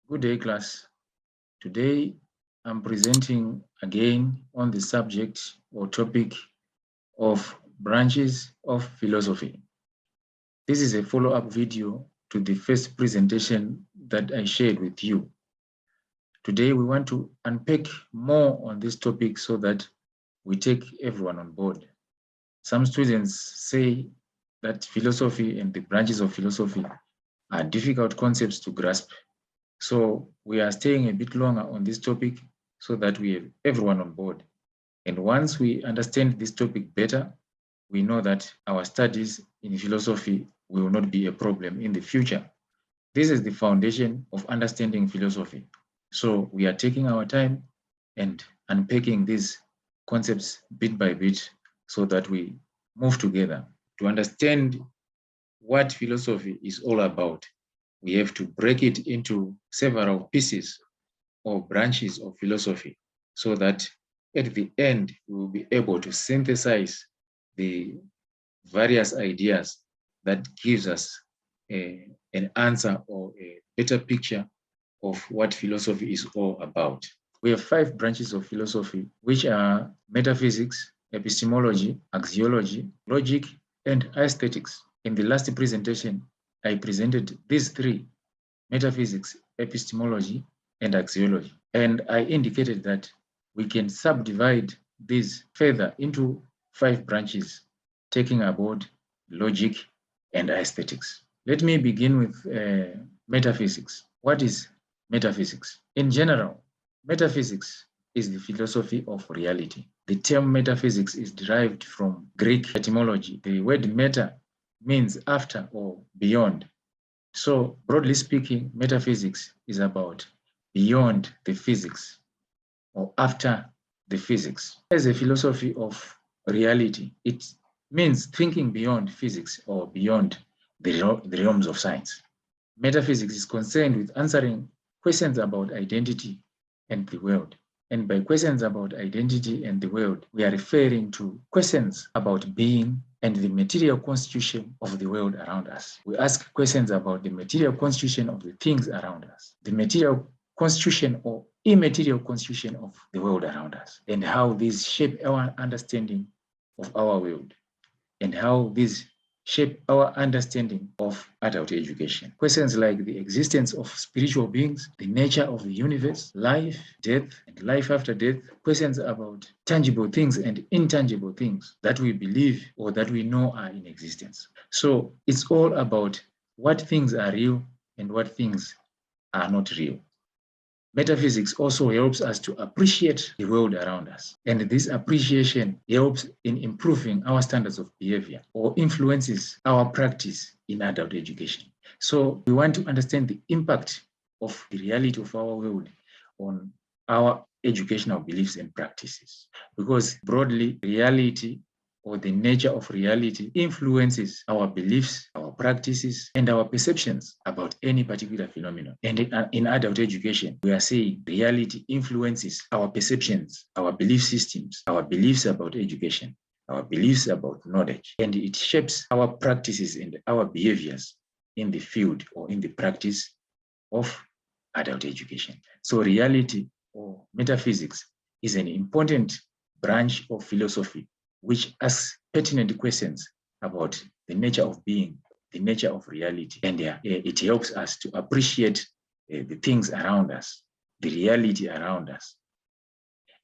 Good day, class. Today, I'm presenting again on the subject or topic of branches of philosophy. This is a follow-up video to the first presentation that I shared with you. Today, we want to unpack more on this topic so that we take everyone on board. Some students say that philosophy and the branches of philosophy are difficult concepts to grasp. So we are staying a bit longer on this topic so that we have everyone on board. And once we understand this topic better, we know that our studies in philosophy will not be a problem in the future. This is the foundation of understanding philosophy. So we are taking our time and unpacking these concepts bit by bit so that we move together. To understand what philosophy is all about, we have to break it into several pieces or branches of philosophy so that at the end, we will be able to synthesize the various ideas that gives us an answer or a better picture of what philosophy is all about. We have 5 branches of philosophy, which are metaphysics, epistemology, axiology, logic, and aesthetics. In the last presentation, I presented these 3, metaphysics, epistemology, and axiology. And I indicated that we can subdivide these further into 5 branches, taking about logic and aesthetics. Let me begin with metaphysics. What is metaphysics? In general, metaphysics is the philosophy of reality. The term metaphysics is derived from Greek etymology. The word meta means after or beyond. So, broadly speaking, metaphysics is about beyond the physics or after the physics. As a philosophy of reality, it means thinking beyond physics or beyond the realms of science. Metaphysics is concerned with answering questions about identity and the world. And by questions about identity and the world, we are referring to questions about being and the material constitution of the world around us. We ask questions about the material constitution of the things around us, the material constitution or immaterial constitution of the world around us, and how these shape our understanding of our world, and how these shape our understanding of adult education. Questions like the existence of spiritual beings, the nature of the universe, life, death, and life after death, questions about tangible things and intangible things that we believe or that we know are in existence. So it's all about what things are real and what things are not real. Metaphysics also helps us to appreciate the world around us. And this appreciation helps in improving our standards of behavior or influences our practice in adult education. So we want to understand the impact of the reality of our world on our educational beliefs and practices. Because broadly, reality or the nature of reality influences our beliefs, our practices, and our perceptions about any particular phenomenon. And in adult education, we are saying reality influences our perceptions, our belief systems, our beliefs about education, our beliefs about knowledge, and it shapes our practices and our behaviors in the field or in the practice of adult education. So reality or metaphysics is an important branch of philosophy which asks pertinent questions about the nature of being, the nature of reality, and it helps us to appreciate the things around us, the reality around us.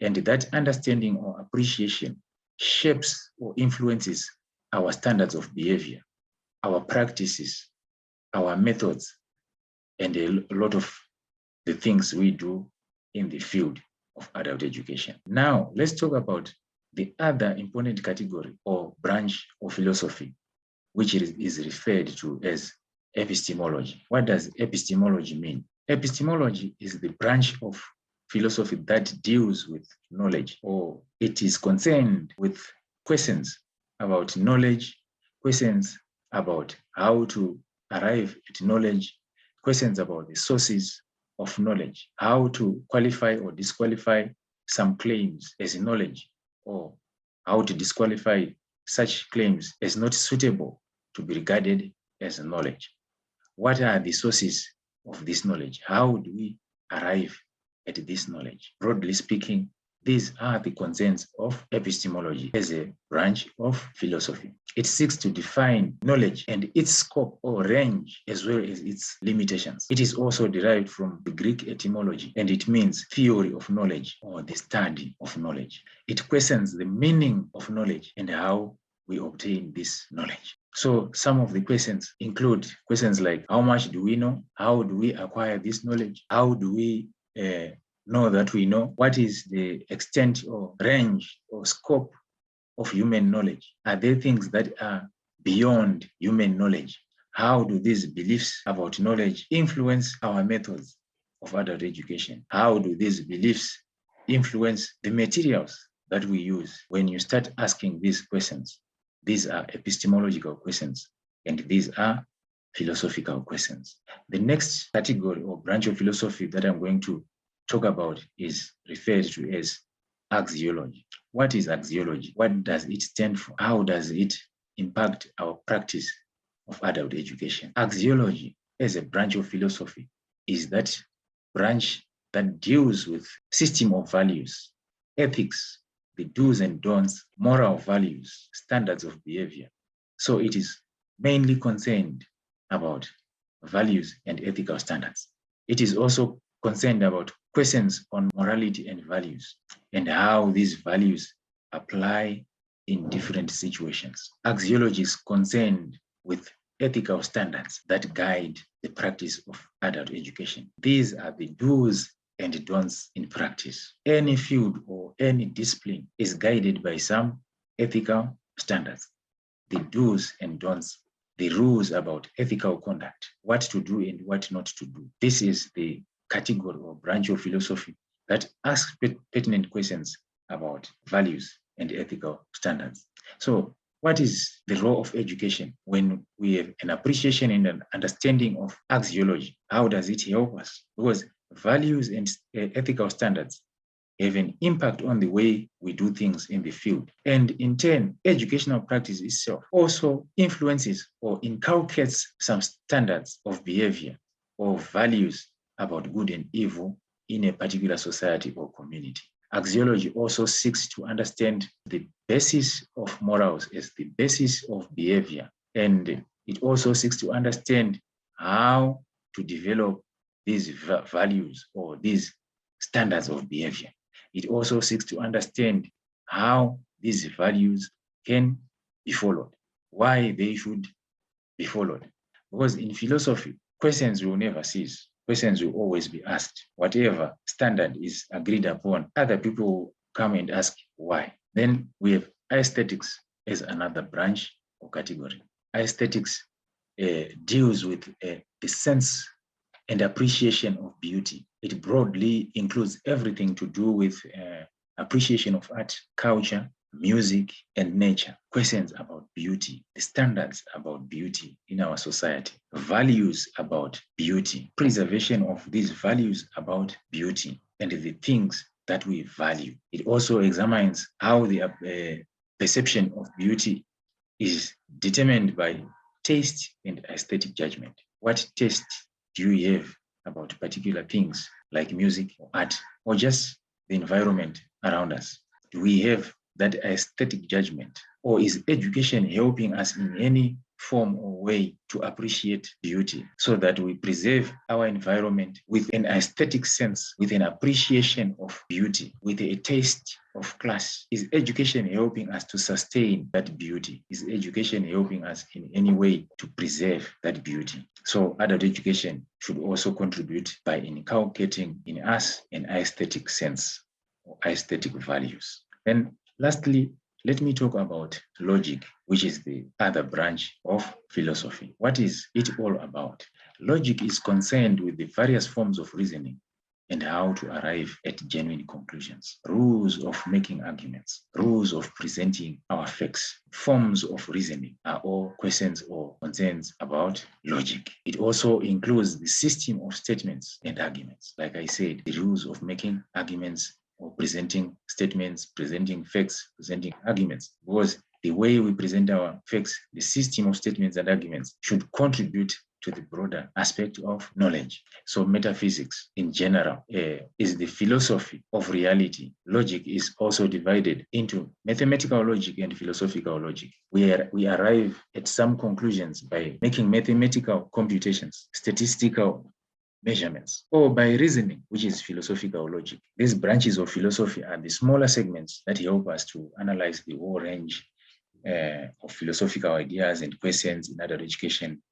And that understanding or appreciation shapes or influences our standards of behavior, our practices, our methods, and a lot of the things we do in the field of adult education. Now, let's talk about the other important category or branch of philosophy, which is referred to as epistemology. What does epistemology mean? Epistemology is the branch of philosophy that deals with knowledge, or it is concerned with questions about knowledge, questions about how to arrive at knowledge, questions about the sources of knowledge, how to qualify or disqualify some claims as knowledge, or how to disqualify such claims as not suitable to be regarded as knowledge. What are the sources of this knowledge? How do we arrive at this knowledge? Broadly speaking, these are the concerns of epistemology as a branch of philosophy. It seeks to define knowledge and its scope or range as well as its limitations. It is also derived from the Greek etymology, and it means theory of knowledge or the study of knowledge. It questions the meaning of knowledge and how we obtain this knowledge. So some of the questions include questions like, how much do we know? How do we acquire this knowledge? How do we know that we know? What is the extent or range or scope of human knowledge? Are there things that are beyond human knowledge? How do these beliefs about knowledge influence our methods of adult education? How do these beliefs influence the materials that we use? When you start asking these questions, these are epistemological questions, and these are philosophical questions. The next category or branch of philosophy that I'm going to talk about is referred to as Axioology. What is Axioology? What does it stand for? How does it impact our practice of adult education? Axioology, as a branch of philosophy, is that branch that deals with system of values, ethics, the do's and don'ts, moral values, standards of behavior. So it is mainly concerned about values and ethical standards. It is also concerned about questions on morality and values and how these values apply in different situations. Axiology is concerned with ethical standards that guide the practice of adult education. These are the do's and don'ts in practice. Any field or any discipline is guided by some ethical standards. The do's and don'ts, the rules about ethical conduct, what to do and what not to do. This is the category or branch of philosophy that asks pertinent questions about values and ethical standards. So what is the role of education when we have an appreciation and an understanding of axiology? How does it help us? Because values and ethical standards have an impact on the way we do things in the field. And in turn, educational practice itself also influences or inculcates some standards of behavior or values about good and evil in a particular society or community. Axiology also seeks to understand the basis of morals as the basis of behavior. And it also seeks to understand how to develop these values or these standards of behavior. It also seeks to understand how these values can be followed, why they should be followed. Because in philosophy, questions will never cease. Questions will always be asked. Whatever standard is agreed upon, other people will come and ask why. Then we have aesthetics as another branch or category. Aesthetics deals with the sense and appreciation of beauty. It broadly includes everything to do with appreciation of art, culture, music, and nature. Questions about beauty, the standards about beauty in our society, values about beauty, preservation of these values about beauty, and the things that we value. It also examines how the perception of beauty is determined by taste and aesthetic judgment. What taste do you have about particular things like music or art or just the environment around us? Do we have that aesthetic judgment, or is education helping us in any form or way to appreciate beauty so that we preserve our environment with an aesthetic sense, with an appreciation of beauty, with a taste of class? Is education helping us to sustain that beauty? Is education helping us in any way to preserve that beauty? So adult education should also contribute by inculcating in us an aesthetic sense or aesthetic values. Then lastly, let me talk about logic, which is the other branch of philosophy. What is it all about? Logic is concerned with the various forms of reasoning and how to arrive at genuine conclusions, rules of making arguments, rules of presenting our facts, forms of reasoning are all questions or concerns about logic. It also includes the system of statements and arguments. Like I said, the rules of making arguments or presenting statements, presenting facts, presenting arguments, because the way we present our facts, the system of statements and arguments should contribute to the broader aspect of knowledge. So metaphysics in general is the philosophy of reality. Logic is also divided into mathematical logic and philosophical logic, where we arrive at some conclusions by making mathematical computations, statistical measurements, or by reasoning, which is philosophical logic. These branches of philosophy are the smaller segments that help us to analyze the whole range of philosophical ideas and questions in adult education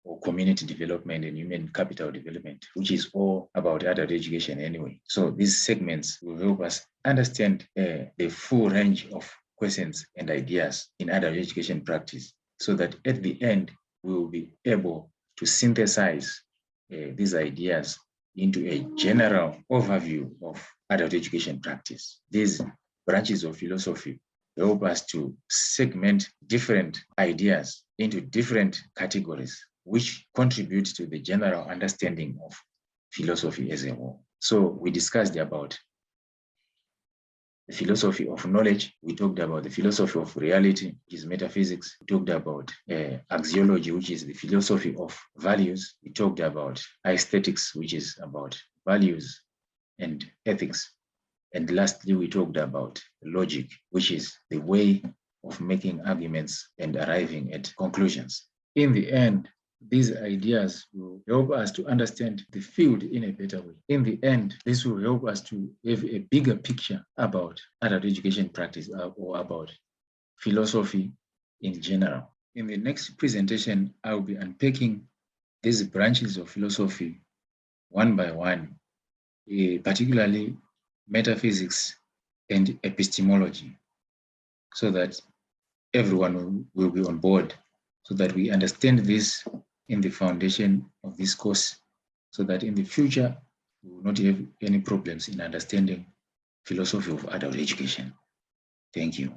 or community development and human capital development, which is all about adult education anyway. So these segments will help us understand the full range of questions and ideas in adult education practice, so that at the end, we will be able to synthesize these ideas into a general overview of adult education practice. These branches of philosophy help us to segment different ideas into different categories, which contribute to the general understanding of philosophy as a whole. So we discussed about the philosophy of knowledge. We talked about the philosophy of reality, which is metaphysics. We talked about Axioology, which is the philosophy of values. We talked about aesthetics, which is about values and ethics. And lastly, we talked about logic, which is the way of making arguments and arriving at conclusions. In the end, these ideas will help us to understand the field in a better way. In the end, this will help us to have a bigger picture about adult education practice or about philosophy in general. In the next presentation, I will be unpacking these branches of philosophy one by one, particularly metaphysics and epistemology, so that everyone will be on board, so that we understand this in the foundation of this course, so that in the future, we will not have any problems in understanding philosophy of adult education. Thank you.